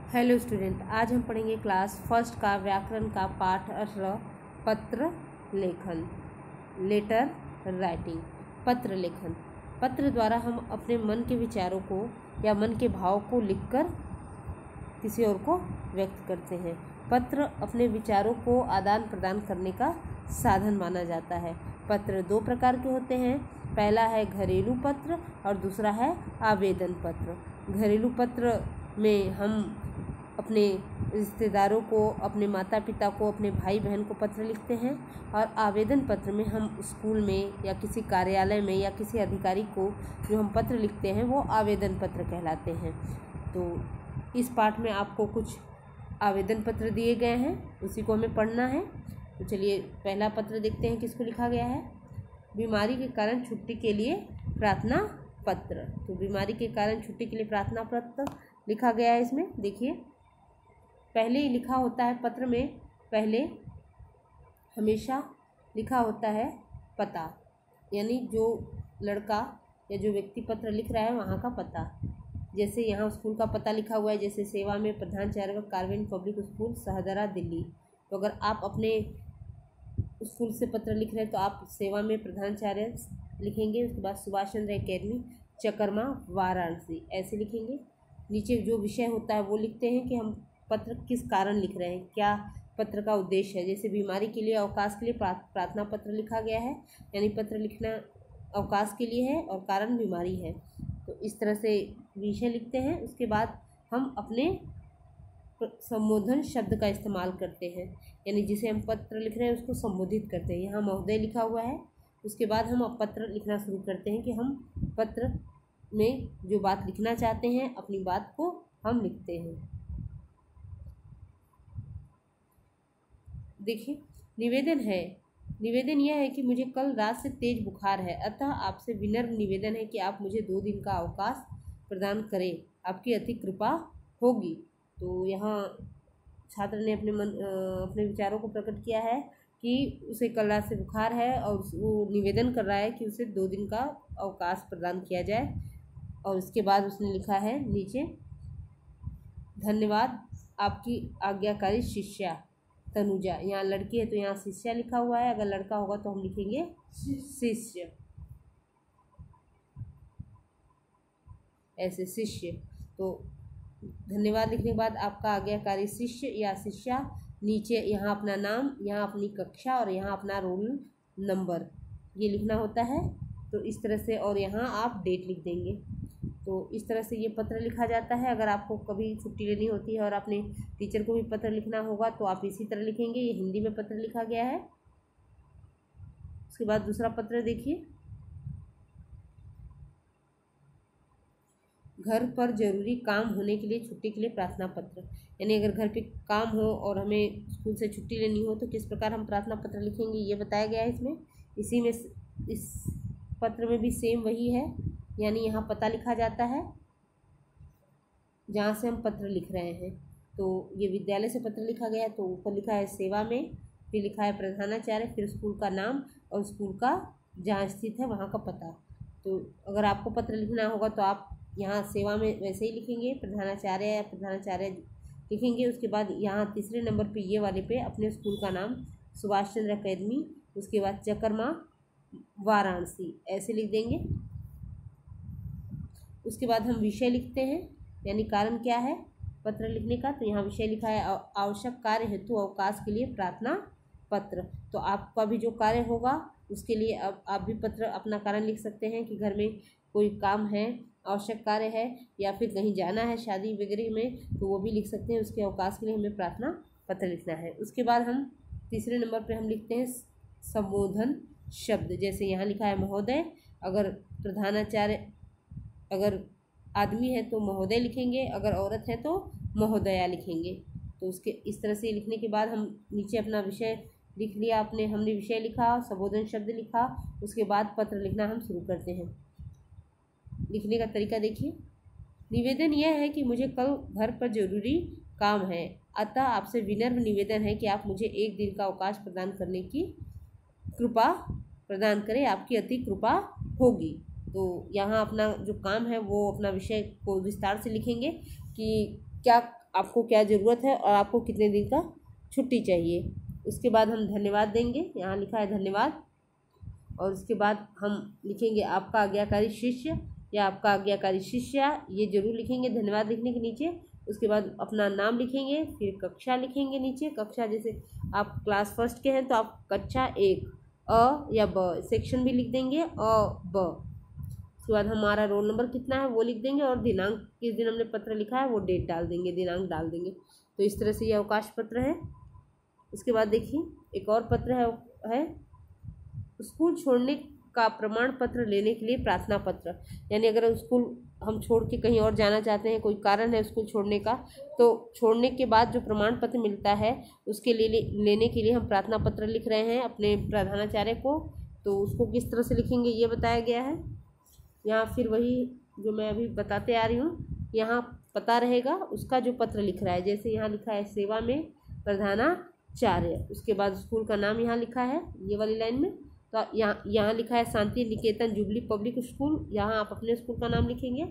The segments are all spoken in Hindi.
हेलो स्टूडेंट, आज हम पढ़ेंगे क्लास फर्स्ट का व्याकरण का पाठ 18 पत्र लेखन। Letter writing. पत्र लेखन। पत्र द्वारा हम अपने मन के विचारों को या मन के भाव को लिखकर किसी और को व्यक्त करते हैं। पत्र अपने विचारों को आदान प्रदान करने का साधन माना जाता है। पत्र दो प्रकार के होते हैं। पहला है घरेलू पत्र और दूसरा है आवेदन पत्र। घरेलू पत्र में हम अपने रिश्तेदारों को, अपने माता पिता को, अपने भाई बहन को पत्र लिखते हैं और आवेदन पत्र में हम स्कूल में या किसी कार्यालय में या किसी अधिकारी को जो हम पत्र लिखते हैं वो आवेदन पत्र कहलाते हैं। तो इस पाठ में आपको कुछ आवेदन पत्र दिए गए हैं, उसी को हमें पढ़ना है। तो चलिए पहला पत्र देखते हैं किसको लिखा गया है। बीमारी के कारण छुट्टी के लिए प्रार्थना पत्र। तो बीमारी के कारण छुट्टी के लिए प्रार्थना पत्र लिखा गया है। इसमें देखिए पहले ही लिखा होता है पत्र में, पहले हमेशा लिखा होता है पता, यानी जो लड़का या जो व्यक्ति पत्र लिख रहा है वहाँ का पता। जैसे यहाँ स्कूल का पता लिखा हुआ है, जैसे सेवा में प्रधानाचार्य convent public school Shahdara Delhi. तो अगर आप अपने स्कूल से पत्र लिख रहे हैं तो आप सेवा में प्रधानाचार्य लिखेंगे, उसके बाद सुभाष चंद्र एकेडमी चकरमा वाराणसी ऐसे लिखेंगे। नीचे जो विषय होता है वो लिखते हैं कि हम पत्र किस कारण लिख रहे हैं, क्या पत्र का उद्देश्य है। जैसे बीमारी के लिए अवकाश के लिए प्रार्थना पत्र लिखा गया है, यानी पत्र लिखना अवकाश के लिए है और कारण बीमारी है। तो इस तरह से विषय लिखते हैं। उसके बाद हम अपने संबोधन शब्द का इस्तेमाल करते हैं, यानी जिसे हम पत्र लिख रहे हैं उसको संबोधित करते हैं। यहाँ महोदय लिखा हुआ है। उसके बाद हम अब पत्र लिखना शुरू करते हैं कि हम पत्र में जो बात लिखना चाहते हैं, अपनी बात को हम लिखते हैं। देखिए निवेदन है। निवेदन यह है कि मुझे कल रात से तेज बुखार है, अतः आपसे विनम्र निवेदन है कि आप मुझे 2 दिन का अवकाश प्रदान करें, आपकी अति कृपा होगी। तो यहाँ छात्र ने अपने विचारों को प्रकट किया है कि उसे कल रात से बुखार है और वो निवेदन कर रहा है कि उसे 2 दिन का अवकाश प्रदान किया जाए। और उसके बाद उसने लिखा है नीचे, धन्यवाद आपकी आज्ञाकारी शिष्या तनुजा। यहाँ लड़की है तो यहाँ शिष्या लिखा हुआ है, अगर लड़का होगा तो हम लिखेंगे शिष्य, ऐसे शिष्य। तो धन्यवाद लिखने के बाद आपका आज्ञाकारी शिष्य या शिष्या, नीचे यहाँ अपना नाम, यहाँ अपनी कक्षा और यहाँ अपना रोल नंबर ये लिखना होता है। तो इस तरह से, और यहाँ आप डेट लिख देंगे। तो इस तरह से ये पत्र लिखा जाता है। अगर आपको कभी छुट्टी लेनी होती है और अपने टीचर को भी पत्र लिखना होगा तो आप इसी तरह लिखेंगे। ये हिंदी में पत्र लिखा गया है। उसके बाद दूसरा पत्र देखिए, घर पर जरूरी काम होने के लिए छुट्टी के लिए प्रार्थना पत्र। यानी अगर घर पे काम हो और हमें स्कूल से छुट्टी लेनी हो तो किस प्रकार हम प्रार्थना पत्र लिखेंगे ये बताया गया है इसमें। इसी में इस पत्र में भी सेम वही है, यानी यहाँ पता लिखा जाता है जहाँ से हम पत्र लिख रहे हैं। तो ये विद्यालय से पत्र लिखा गया है तो ऊपर लिखा है सेवा में, फिर लिखा है प्रधानाचार्य, फिर स्कूल का नाम और स्कूल का जहाँ स्थित है वहाँ का पता। तो अगर आपको पत्र लिखना होगा तो आप यहाँ सेवा में वैसे ही लिखेंगे, प्रधानाचार्य या प्रधानाचार्य लिखेंगे। उसके बाद यहाँ तीसरे नंबर पे ये वाले पे अपने स्कूल का नाम सुभाष चंद्र एकेडमी, उसके बाद चकरमा वाराणसी ऐसे लिख देंगे। उसके बाद हम विषय लिखते हैं, यानी कारण क्या है पत्र लिखने का। तो यहाँ विषय लिखा है आवश्यक कार्य हेतु अवकाश के लिए प्रार्थना पत्र। तो आपका भी जो कार्य होगा उसके लिए अब आप भी पत्र अपना कारण लिख सकते हैं कि घर में कोई काम है, आवश्यक कार्य है, या फिर कहीं जाना है शादी वगैरह में तो वो भी लिख सकते हैं। उसके अवकाश के लिए हमें प्रार्थना पत्र लिखना है। उसके बाद हम तीसरे नंबर पर हम लिखते हैं संबोधन शब्द। जैसे यहाँ लिखा है महोदय, अगर प्रधानाचार्य, अगर आदमी है तो महोदय लिखेंगे, अगर औरत है तो महोदया लिखेंगे। तो उसके इस तरह से लिखने के बाद हम नीचे अपना विषय लिख लिया, हमने विषय लिखा, संबोधन शब्द लिखा, उसके बाद पत्र लिखना हम शुरू करते हैं। लिखने का तरीका देखिए, निवेदन यह है कि मुझे कल घर पर जरूरी काम है, अतः आपसे विनम्र निवेदन है कि आप मुझे 1 दिन का अवकाश प्रदान करने की कृपा प्रदान करें, आपकी अति कृपा होगी। तो यहाँ अपना जो काम है वो अपना विषय को विस्तार से लिखेंगे कि क्या आपको क्या ज़रूरत है और आपको कितने दिन का छुट्टी चाहिए। उसके बाद हम धन्यवाद देंगे, यहाँ लिखा है धन्यवाद, और उसके बाद हम लिखेंगे आपका आज्ञाकारी शिष्य या आपका आज्ञाकारी शिष्या, ये जरूर लिखेंगे धन्यवाद लिखने के नीचे। उसके बाद अपना नाम लिखेंगे, फिर कक्षा लिखेंगे नीचे, कक्षा जैसे आप क्लास फर्स्ट के हैं तो आप कक्षा 1 अ या ब, सेक्शन भी लिख देंगे ब। उसके बाद हमारा रोल नंबर कितना है वो लिख देंगे, और दिनांक किस दिन हमने पत्र लिखा है वो डेट डाल देंगे, दिनांक डाल देंगे। तो इस तरह से ये अवकाश पत्र है। उसके बाद देखिए एक और पत्र है स्कूल छोड़ने का प्रमाण पत्र लेने के लिए प्रार्थना पत्र। यानी अगर स्कूल हम छोड़ के कहीं और जाना चाहते हैं, कोई कारण है स्कूल छोड़ने का, तो छोड़ने के बाद जो प्रमाण पत्र मिलता है उसके लिए लेने के लिए हम प्रार्थना पत्र लिख रहे हैं अपने प्रधानाचार्य को। तो उसको किस तरह से लिखेंगे ये बताया गया है यहाँ। फिर वही जो मैं अभी बताते आ रही हूँ, यहाँ पता रहेगा उसका जो पत्र लिख रहा है। जैसे यहाँ लिखा है सेवा में प्रधानाचार्य, उसके बाद स्कूल का नाम यहाँ लिखा है ये वाली लाइन में। तो यहाँ लिखा है Shanti Niketan jubilee public school, यहाँ आप अपने स्कूल का नाम लिखेंगे।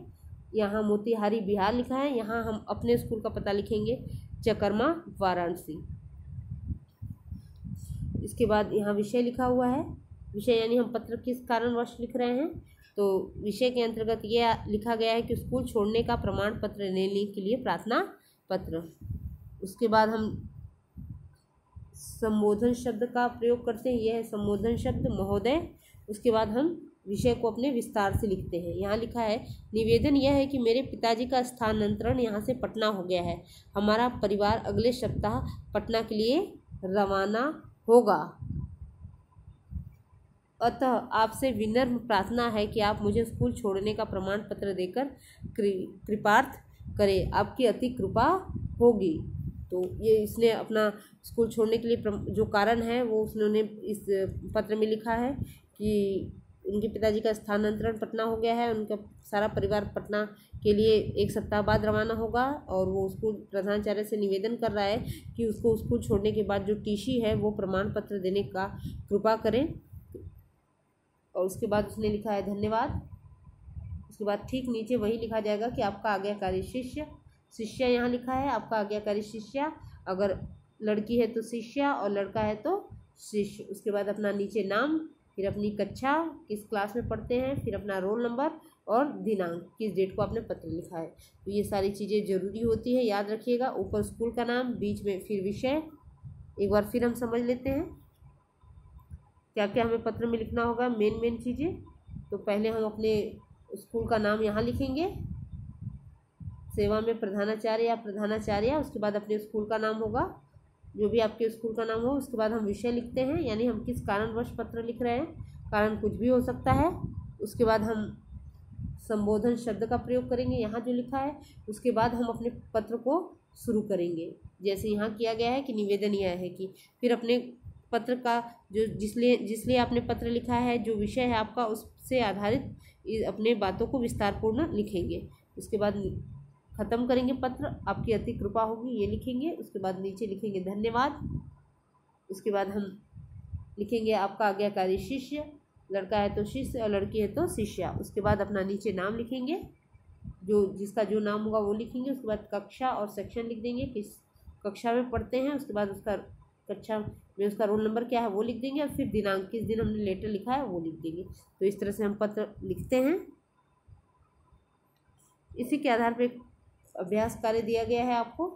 यहाँ मोतिहारी बिहार लिखा है, यहाँ हम अपने स्कूल का पता लिखेंगे चकरमा वाराणसी। इसके बाद यहाँ विषय लिखा हुआ है, विषय यानी हम पत्र किस कारणवश लिख रहे हैं। तो विषय के अंतर्गत ये लिखा गया है कि स्कूल छोड़ने का प्रमाण पत्र लेने के लिए प्रार्थना पत्र। उसके बाद हम संबोधन शब्द का प्रयोग करते हैं, यह है संबोधन शब्द महोदय। उसके बाद हम विषय को अपने विस्तार से लिखते हैं। यहाँ लिखा है निवेदन यह है कि मेरे पिताजी का स्थानांतरण यहाँ से पटना हो गया है। हमारा परिवार अगले सप्ताह पटना के लिए रवाना होगा। अतः आपसे विनम्र प्रार्थना है कि आप मुझे स्कूल छोड़ने का प्रमाण पत्र देकर कृपार्थ करें, आपकी अति कृपा होगी। तो ये इसने अपना स्कूल छोड़ने के लिए जो कारण है वो उन्होंने इस पत्र में लिखा है कि उनके पिताजी का स्थानांतरण पटना हो गया है, उनका सारा परिवार पटना के लिए एक सप्ताह बाद रवाना होगा। और वो स्कूल प्रधानाचार्य से निवेदन कर रहा है कि उसको स्कूल छोड़ने के बाद जो टीसी है वो प्रमाण पत्र देने का कृपा करें। और उसके बाद उसने लिखा है धन्यवाद। उसके बाद ठीक नीचे वही लिखा जाएगा कि आपका आज्ञाकारी शिष्य, शिष्या यहाँ लिखा है आपका आज्ञाकारी शिष्या, अगर लड़की है तो शिष्या और लड़का है तो शिष्य। उसके बाद अपना नीचे नाम, फिर अपनी कक्षा किस क्लास में पढ़ते हैं, फिर अपना रोल नंबर और दिनांक, किस डेट को आपने पत्र लिखा है। तो ये सारी चीज़ें ज़रूरी होती है, याद रखिएगा। ऊपर स्कूल का नाम, बीच में फिर विषय। एक बार फिर हम समझ लेते हैं क्या क्या हमें पत्र में लिखना होगा, मेन चीज़ें। तो पहले हम अपने स्कूल का नाम यहाँ लिखेंगे, सेवा में प्रधानाचार्य या प्रधानाचार्य। उसके बाद अपने स्कूल का नाम होगा, जो भी आपके स्कूल का नाम हो। उसके बाद हम विषय लिखते हैं, यानी हम किस कारणवश पत्र लिख रहे हैं, कारण कुछ भी हो सकता है। उसके बाद हम संबोधन शब्द का प्रयोग करेंगे यहाँ जो लिखा है। उसके बाद हम अपने पत्र को शुरू करेंगे, जैसे यहाँ किया गया है कि निवेदन यह है कि, फिर अपने पत्र का जो जिसलिए आपने पत्र लिखा है, जो विषय है आपका, उससे आधारित अपने बातों को विस्तारपूर्ण लिखेंगे। उसके बाद ख़त्म करेंगे पत्र, आपकी अति कृपा होगी ये लिखेंगे। उसके बाद नीचे लिखेंगे धन्यवाद। उसके बाद हम लिखेंगे आपका आज्ञाकारी शिष्य, लड़का है तो शिष्य और लड़की है तो शिष्या। उसके बाद अपना नीचे नाम लिखेंगे, जो जिसका जो नाम होगा वो लिखेंगे। उसके बाद कक्षा और सेक्शन लिख देंगे, किस कक्षा में पढ़ते हैं। उसके बाद उसका कक्षा में उसका रोल नंबर क्या है वो लिख देंगे, और फिर दिनांक किस दिन हमने लेटर लिखा है वो लिख देंगे। तो इस तरह से हम पत्र लिखते हैं। इसी के आधार पर अभ्यास कार्य दिया गया है आपको।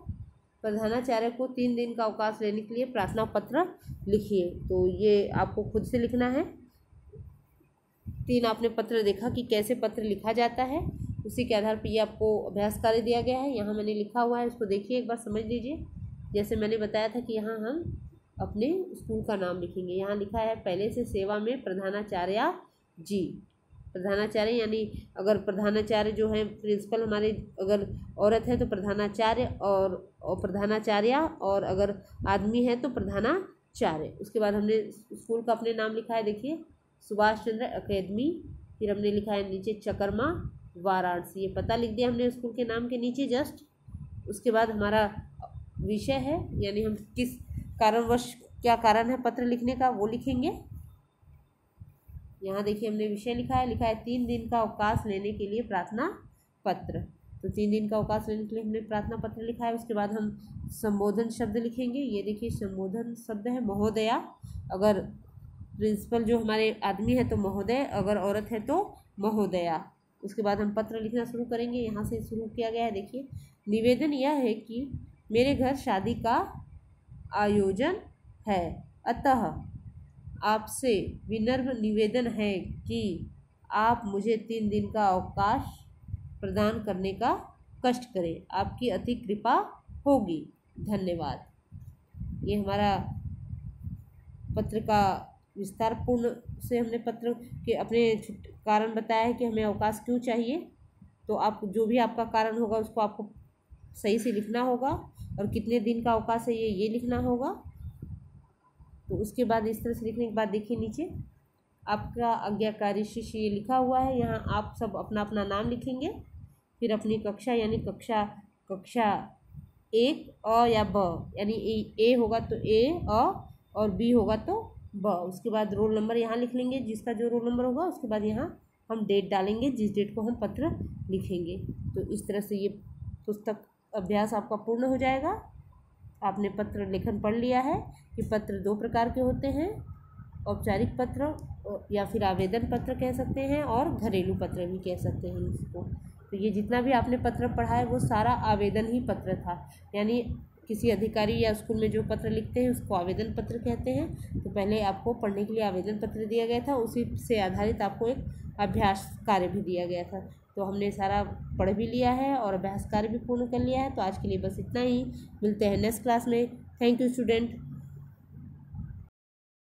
प्रधानाचार्य को 3 दिन का अवकाश लेने के लिए प्रार्थना पत्र लिखिए। तो ये आपको खुद से लिखना है। 3 आपने पत्र देखा कि कैसे पत्र लिखा जाता है, उसी के आधार पर ये आपको अभ्यास कार्य दिया गया है। यहाँ मैंने लिखा हुआ है, उसको देखिए एक बार समझ लीजिए। जैसे मैंने बताया था कि यहाँ हम अपने स्कूल का नाम लिखेंगे। यहाँ लिखा है पहले से सेवा में प्रधानाचार्य जी। प्रधानाचार्य यानी अगर प्रधानाचार्य जो है प्रिंसिपल हमारे अगर औरत है तो प्रधानाचार्य और प्रधानाचार्य, और अगर आदमी है तो प्रधानाचार्य। उसके बाद हमने स्कूल का अपने नाम लिखा है, देखिए सुभाष चंद्र अकेडमी। फिर हमने लिखा है नीचे चकरमा वाराणसी, ये पता लिख दिया हमने स्कूल के नाम के नीचे जस्ट। उसके बाद हमारा विषय है, यानी हम किस कारणवश, क्या कारण है पत्र लिखने का वो लिखेंगे। यहाँ देखिए हमने विषय लिखा है 3 दिन का अवकाश लेने के लिए प्रार्थना पत्र। तो 3 दिन का अवकाश लेने के लिए हमने प्रार्थना पत्र लिखा है। उसके बाद हम संबोधन शब्द लिखेंगे। ये देखिए संबोधन शब्द है महोदया। अगर प्रिंसिपल जो हमारे आदमी है तो महोदय, अगर औरत है तो महोदया। उसके बाद हम पत्र लिखना शुरू करेंगे। यहाँ से शुरू किया गया है। देखिए, निवेदन यह है कि मेरे घर शादी का आयोजन है, अतः आपसे विनम्र निवेदन है कि आप मुझे 3 दिन का अवकाश प्रदान करने का कष्ट करें। आपकी अति कृपा होगी। धन्यवाद। ये हमारा पत्र का विस्तार पूर्ण से हमने पत्र के अपने कारण बताया है कि हमें अवकाश क्यों चाहिए। तो आप जो भी आपका कारण होगा उसको आपको सही से लिखना होगा, और कितने दिन का अवकाश है ये लिखना होगा। तो उसके बाद इस तरह से लिखने के बाद देखिए नीचे आपका आज्ञाकारी शिष्य ये लिखा हुआ है। यहाँ आप सब अपना अपना नाम लिखेंगे, फिर अपनी कक्षा यानी कक्षा 1 अ या ब, यानी ए होगा तो ए अ और बी होगा तो ब। उसके बाद रोल नंबर यहाँ लिख लेंगे, जिसका जो रोल नंबर होगा। उसके बाद यहाँ हम डेट डालेंगे, जिस डेट को हम पत्र लिखेंगे। तो इस तरह से ये पुस्तक अभ्यास आपका पूर्ण हो जाएगा। आपने पत्र लेखन पढ़ लिया है कि पत्र 2 प्रकार के होते हैं, औपचारिक पत्र या फिर आवेदन पत्र कह सकते हैं, और घरेलू पत्र भी कह सकते हैं इसको। तो ये जितना भी आपने पत्र पढ़ा है वो सारा आवेदन ही पत्र था, यानी किसी अधिकारी या स्कूल में जो पत्र लिखते हैं उसको आवेदन पत्र कहते हैं। तो पहले आपको पढ़ने के लिए आवेदन पत्र दिया गया था, उसी से आधारित आपको एक अभ्यास कार्य भी दिया गया था। तो हमने सारा पढ़ भी लिया है और अभ्यास कार्य भी पूर्ण कर लिया है। तो आज के लिए बस इतना ही। मिलते हैं नेक्स्ट क्लास में। Thank you student.